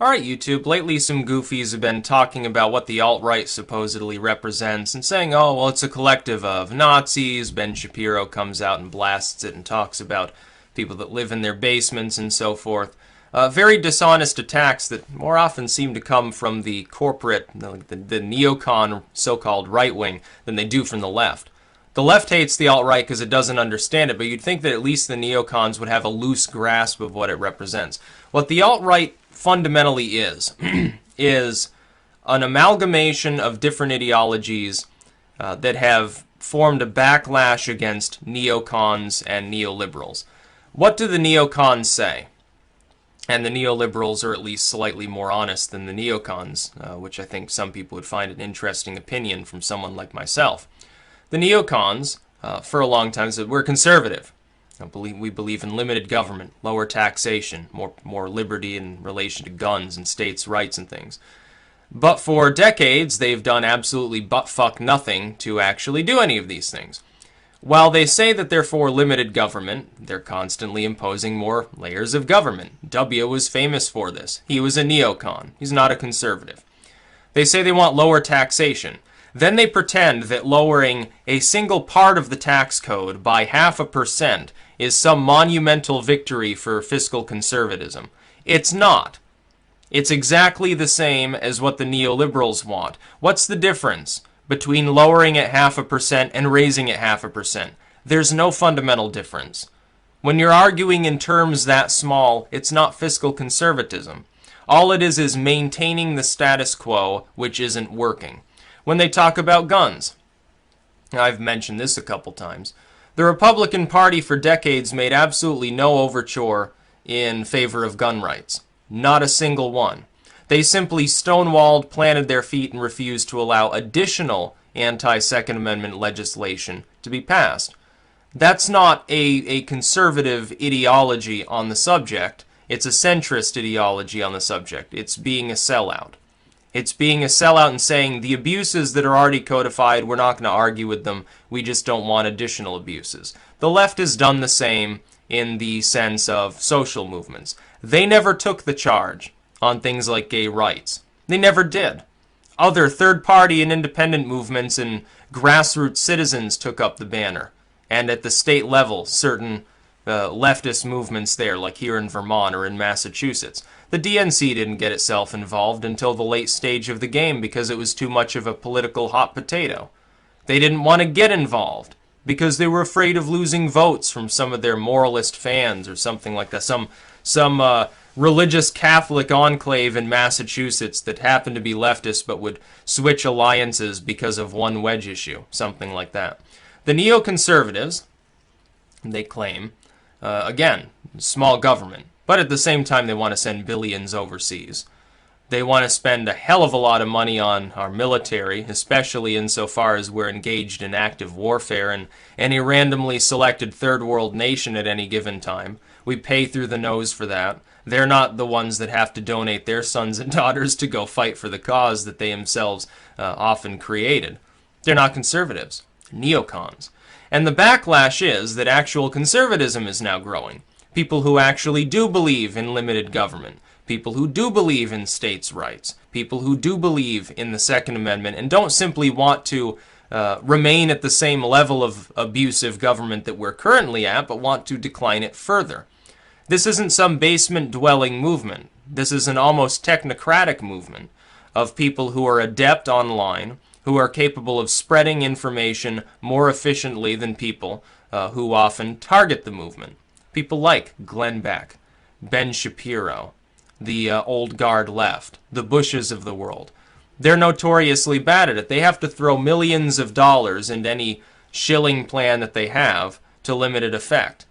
Alright, YouTube, lately some goofies have been talking about what the alt-right supposedly represents and saying, oh, well, it's a collective of Nazis. Ben Shapiro comes out and blasts it and talks about people that live in their basements and so forth. Very dishonest attacks that more often seem to come from the corporate, the neocon so-called right-wing than they do from the left. The left hates the alt-right because it doesn't understand it, but you'd think that at least the neocons would have a loose grasp of what it represents. What the alt-right fundamentally is, is an amalgamation of different ideologies that have formed a backlash against neocons and neoliberals. What do the neocons say? And the neoliberals are at least slightly more honest than the neocons, which I think some people would find an interesting opinion from someone like myself. The neocons, for a long time, said we're conservative. We believe in limited government, lower taxation, more liberty in relation to guns and states' rights and things. But for decades, they've done absolutely butt-fuck nothing to actually do any of these things. While they say that they're for limited government, they're constantly imposing more layers of government. W was famous for this. He was a neocon. He's not a conservative. They say they want lower taxation. Then they pretend that lowering a single part of the tax code by 0.5% is some monumental victory for fiscal conservatism. It's not. It's exactly the same as what the neoliberals want. What's the difference between lowering it 0.5% and raising it 0.5%? There's no fundamental difference. When you're arguing in terms that small, it's not fiscal conservatism. All it is maintaining the status quo, which isn't working. When they talk about guns, I've mentioned this a couple times, the Republican Party for decades made absolutely no overture in favor of gun rights. Not a single one. They simply stonewalled, planted their feet, and refused to allow additional anti-Second Amendment legislation to be passed. That's not a conservative ideology on the subject. It's a centrist ideology on the subject. It's being a sellout. It's being a sellout and saying the abuses that are already codified, we're not going to argue with them. We just don't want additional abuses. The left has done the same in the sense of social movements. They never took the charge on things like gay rights. They never did. Other third-party and independent movements and grassroots citizens took up the banner. And at the state level, certain leftist movements there, like here in Vermont or in Massachusetts. The DNC didn't get itself involved until the late stage of the game because it was too much of a political hot potato. They didn't want to get involved because they were afraid of losing votes from some of their moralist fans or something like that. Some religious Catholic enclave in Massachusetts that happened to be leftist but would switch alliances because of one wedge issue, something like that. The neoconservatives, they claim, again, small government. But at the same time, they want to send billions overseas. They want to spend a hell of a lot of money on our military, especially insofar as we're engaged in active warfare in any randomly selected third world nation at any given time. We pay through the nose for that. They're not the ones that have to donate their sons and daughters to go fight for the cause that they themselves often created. They're not conservatives, neocons. And the backlash is that actual conservatism is now growing. People who actually do believe in limited government. People who do believe in states' rights. People who do believe in the Second Amendment and don't simply want to remain at the same level of abusive government that we're currently at, but want to decline it further. This isn't some basement-dwelling movement. This is an almost technocratic movement of people who are adept online, who are capable of spreading information more efficiently than people who often target the movement. People like Glenn Beck, Ben Shapiro, the old guard left, the Bushes of the world. They're notoriously bad at it. They have to throw millions of dollars into any shilling plan that they have to limited effect.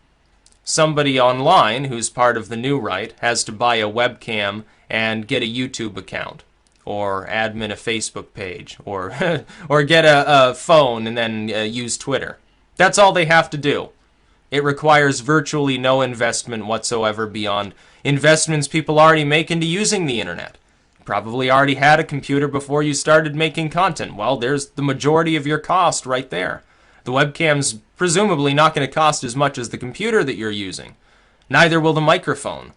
Somebody online who's part of the new right has to buy a webcam and get a YouTube account, or admin a Facebook page, or or get a phone and then use Twitter. That's all they have to do. It requires virtually no investment whatsoever beyond investments people already make into using the internet. You probably already had a computer before you started making content. Well, there's the majority of your cost right there. The webcam's presumably not going to cost as much as the computer that you're using. Neither will the microphone.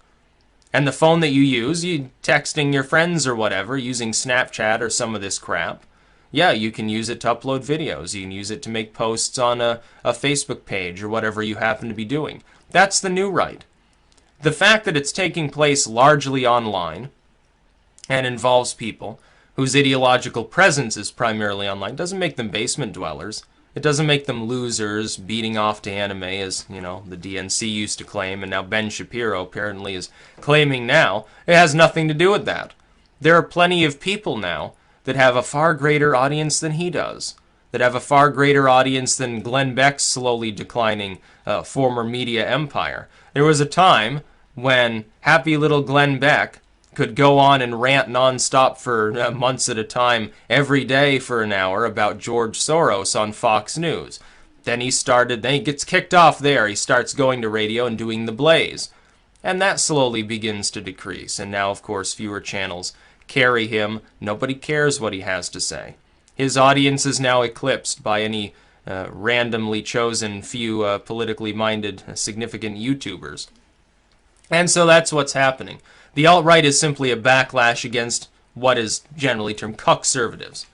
And the phone that you use, you texting your friends or whatever, using Snapchat or some of this crap, yeah, you can use it to upload videos. You can use it to make posts on a Facebook page or whatever you happen to be doing. That's the new right. The fact that it's taking place largely online and involves people whose ideological presence is primarily online doesn't make them basement dwellers. It doesn't make them losers beating off to anime, as, you know, the DNC used to claim, and now Ben Shapiro apparently is claiming now. It has nothing to do with that. There are plenty of people now that have a far greater audience than he does, that have a far greater audience than Glenn Beck's slowly declining former media empire. There was a time when happy little Glenn Beck could go on and rant nonstop for months at a time, every day for an hour, about George Soros on Fox News. Then he gets kicked off there. He starts going to radio and doing The Blaze. And that slowly begins to decrease. And now, of course, fewer channels carry him. Nobody cares what he has to say. His audience is now eclipsed by any randomly chosen few politically minded significant YouTubers. And so that's what's happening. The alt-right is simply a backlash against what is generally termed cuckservatives.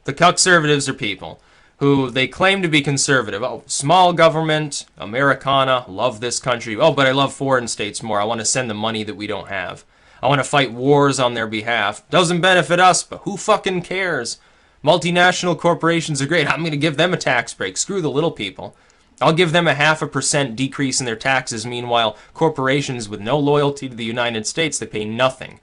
The cuckservatives are people who they claim to be conservative. Oh, small government, Americana, love this country. Oh, but I love foreign states more. I want to send them money that we don't have. I want to fight wars on their behalf. Doesn't benefit us, but who fucking cares? Multinational corporations are great. I'm going to give them a tax break. Screw the little people. I'll give them a 0.5% decrease in their taxes. Meanwhile, corporations with no loyalty to the United States, they pay nothing.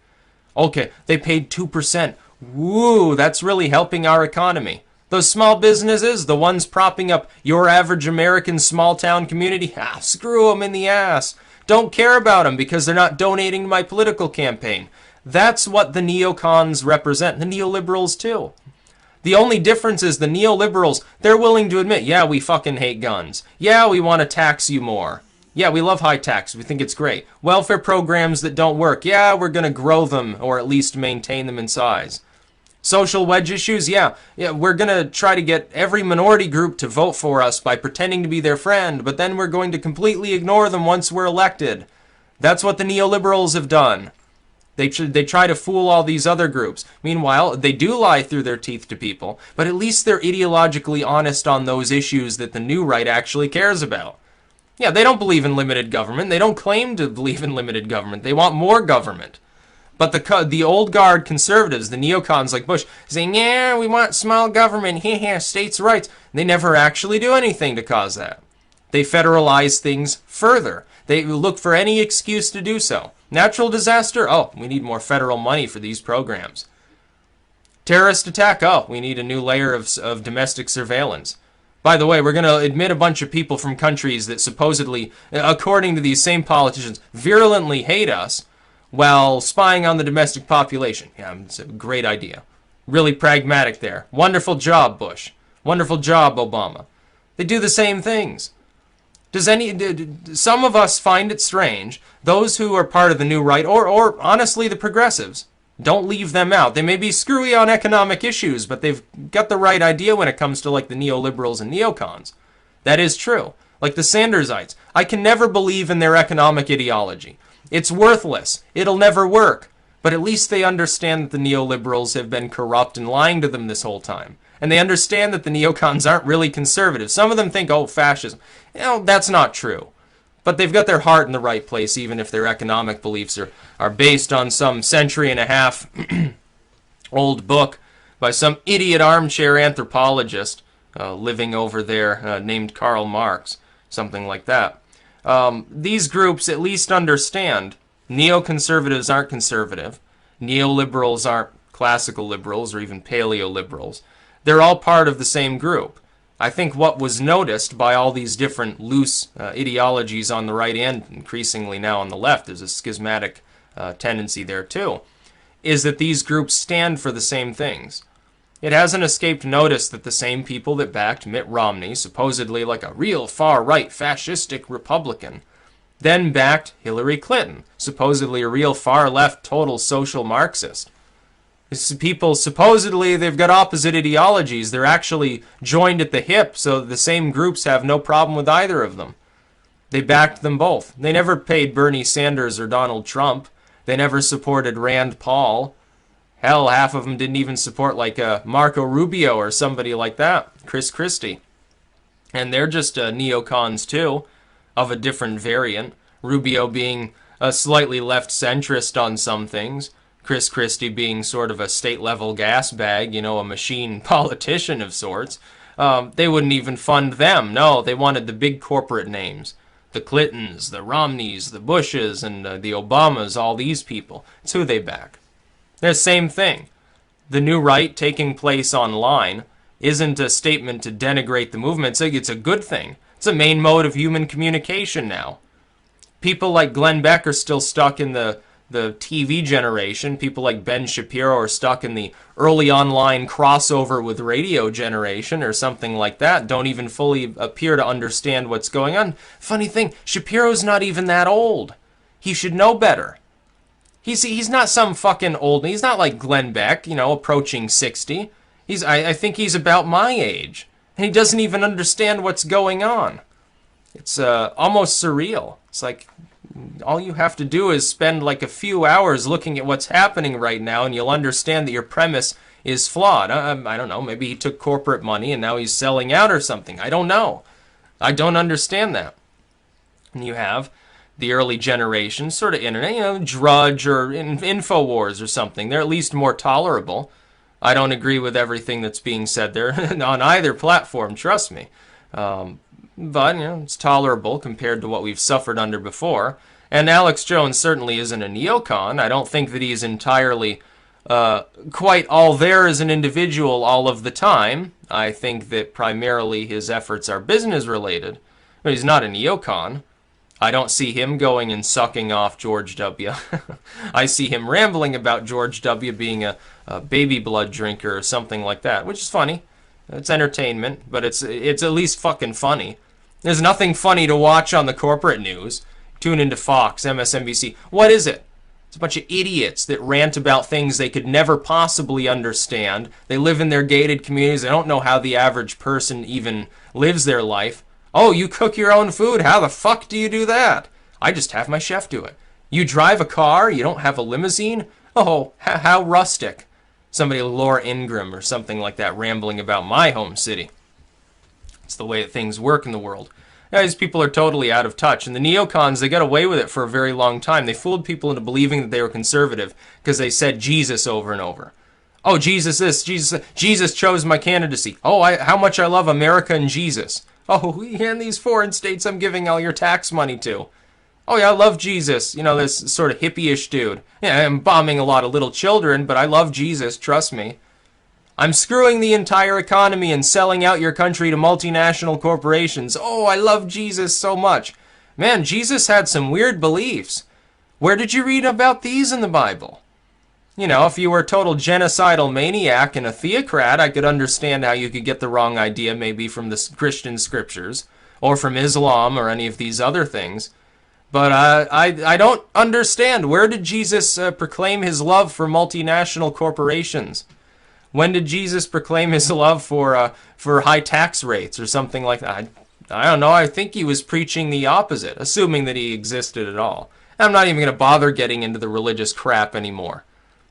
Okay, they paid 2%. Woo, that's really helping our economy. Those small businesses, the ones propping up your average American small town community, screw them in the ass. Don't care about them because they're not donating to my political campaign. That's what the neocons represent, the neoliberals too. The only difference is the neoliberals, they're willing to admit, yeah, we fucking hate guns. Yeah, we want to tax you more. Yeah, we love high tax. We think it's great. Welfare programs that don't work. Yeah, we're going to grow them or at least maintain them in size. Social wedge issues. Yeah, we're going to try to get every minority group to vote for us by pretending to be their friend, but then we're going to completely ignore them once we're elected. That's what the neoliberals have done. They try to fool all these other groups. Meanwhile, they do lie through their teeth to people, but at least they're ideologically honest on those issues that the new right actually cares about. Yeah, they don't believe in limited government. They don't claim to believe in limited government. They want more government. But the old guard conservatives, the neocons like Bush, saying, yeah, we want small government, states' rights. They never actually do anything to cause that. They federalize things further. They look for any excuse to do so. Natural disaster? Oh, we need more federal money for these programs. Terrorist attack? Oh, we need a new layer of domestic surveillance. By the way, we're going to admit a bunch of people from countries that supposedly, according to these same politicians, virulently hate us while spying on the domestic population. Yeah, it's a great idea. Really pragmatic there. Wonderful job, Bush. Wonderful job, Obama. They do the same things. Some of us find it strange, those who are part of the new right, or honestly the progressives, don't leave them out. They may be screwy on economic issues, but they've got the right idea when it comes to like the neoliberals and neocons. That is true. Like the Sandersites. I can never believe in their economic ideology. It's worthless. It'll never work. But at least they understand that the neoliberals have been corrupt and lying to them this whole time. And they understand that the neocons aren't really conservative. Some of them think, oh, fascism. That's not true. But they've got their heart in the right place, even if their economic beliefs are based on some century-and-a-half old book by some idiot armchair anthropologist living over there named Karl Marx, something like that. These groups at least understand neoconservatives aren't conservative. Neoliberals aren't classical liberals or even paleo-liberals. They're all part of the same group. I think what was noticed by all these different loose ideologies on the right and increasingly now on the left, there's a schismatic tendency there too, is that these groups stand for the same things. It hasn't escaped notice that the same people that backed Mitt Romney, supposedly like a real far-right fascistic Republican, then backed Hillary Clinton, supposedly a real far-left total social Marxist. People, supposedly, they've got opposite ideologies. They're actually joined at the hip, so the same groups have no problem with either of them. They backed them both. They never paid Bernie Sanders or Donald Trump They never supported Rand Paul. Hell, half of them didn't even support like Marco Rubio or somebody like that, Chris Christie. And they're just neocons too, of a different variant. Rubio being a slightly left-centrist on some things. Chris Christie being sort of a state-level gas bag, a machine politician of sorts. They wouldn't even fund them. No, they wanted the big corporate names. The Clintons, the Romneys, the Bushes, and the Obamas, all these people. It's who they back. They're the same thing. The new right taking place online isn't a statement to denigrate the movement. It's a good thing. It's a main mode of human communication now. People like Glenn Beck are still stuck in the TV generation. People like Ben Shapiro are stuck in the early online crossover with radio generation or something like that. Don't even fully appear to understand what's going on. Funny thing, Shapiro's not even that old. He should know better. He's not some fucking old. He's not like Glenn Beck, approaching 60. I think he's about my age. And he doesn't even understand what's going on. It's almost surreal. It's like all you have to do is spend like a few hours looking at what's happening right now and you'll understand that your premise is flawed. I don't know, maybe he took corporate money and now he's selling out or something. I don't know. I don't understand that. And you have the early generation, sort of internet, Drudge or InfoWars or something. They're at least more tolerable. I don't agree with everything that's being said there on either platform, trust me. But, it's tolerable compared to what we've suffered under before. And Alex Jones certainly isn't a neocon. I don't think that he's entirely quite all there as an individual all of the time. I think that primarily his efforts are business related. But he's not a neocon. I don't see him going and sucking off George W. I see him rambling about George W. being a baby blood drinker or something like that, which is funny. It's entertainment, but it's at least fucking funny. There's nothing funny to watch on the corporate news. Tune into Fox, MSNBC. What is it? It's a bunch of idiots that rant about things they could never possibly understand. They live in their gated communities. They don't know how the average person even lives their life. Oh, you cook your own food? How the fuck do you do that? I just have my chef do it. You drive a car? You don't have a limousine? Oh, how rustic. Somebody like Laura Ingraham or something like that rambling about my home city. It's the way that things work in the world. Now, these people are totally out of touch. And the neocons, they got away with it for a very long time. They fooled people into believing that they were conservative because they said Jesus over and over. Oh, Jesus this, Jesus chose my candidacy. Oh, how much I love America and Jesus. Oh, and these foreign states I'm giving all your tax money to. Oh, yeah, I love Jesus. This sort of hippie-ish dude. Yeah, I'm bombing a lot of little children, but I love Jesus, trust me. I'm screwing the entire economy and selling out your country to multinational corporations. Oh, I love Jesus so much. Man, Jesus had some weird beliefs. Where did you read about these in the Bible? If you were a total genocidal maniac and a theocrat, I could understand how you could get the wrong idea maybe from the Christian scriptures or from Islam or any of these other things. But I don't understand. Where did Jesus proclaim his love for multinational corporations? When did Jesus proclaim his love for high tax rates or something like that? I don't know. I think he was preaching the opposite, assuming that he existed at all. I'm not even going to bother getting into the religious crap anymore.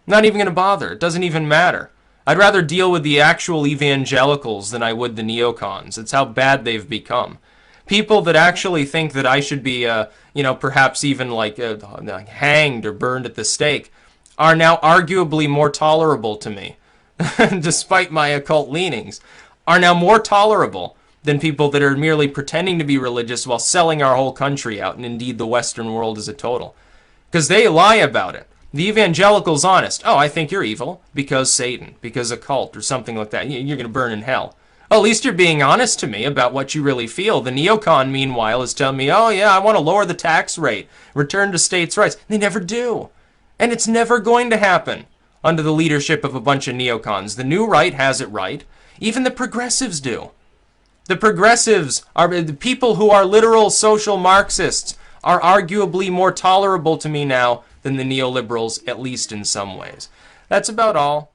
Not even going to bother. It doesn't even matter. I'd rather deal with the actual evangelicals than I would the neocons. It's how bad they've become. People that actually think that I should be, perhaps even like hanged or burned at the stake are now arguably more tolerable to me, despite my occult leanings, are now more tolerable than people that are merely pretending to be religious while selling our whole country out, and indeed the Western world as a total. Because they lie about it. The evangelical's honest. Oh, I think you're evil because Satan, because a cult or something like that. You're going to burn in hell. Well, at least you're being honest to me about what you really feel. The neocon, meanwhile, is telling me, oh yeah, I want to lower the tax rate, return to states' rights. They never do. And it's never going to happen under the leadership of a bunch of neocons. The new right has it right. Even the progressives do. The progressives, are the people who are literal social Marxists, are arguably more tolerable to me now than the neoliberals, at least in some ways. That's about all.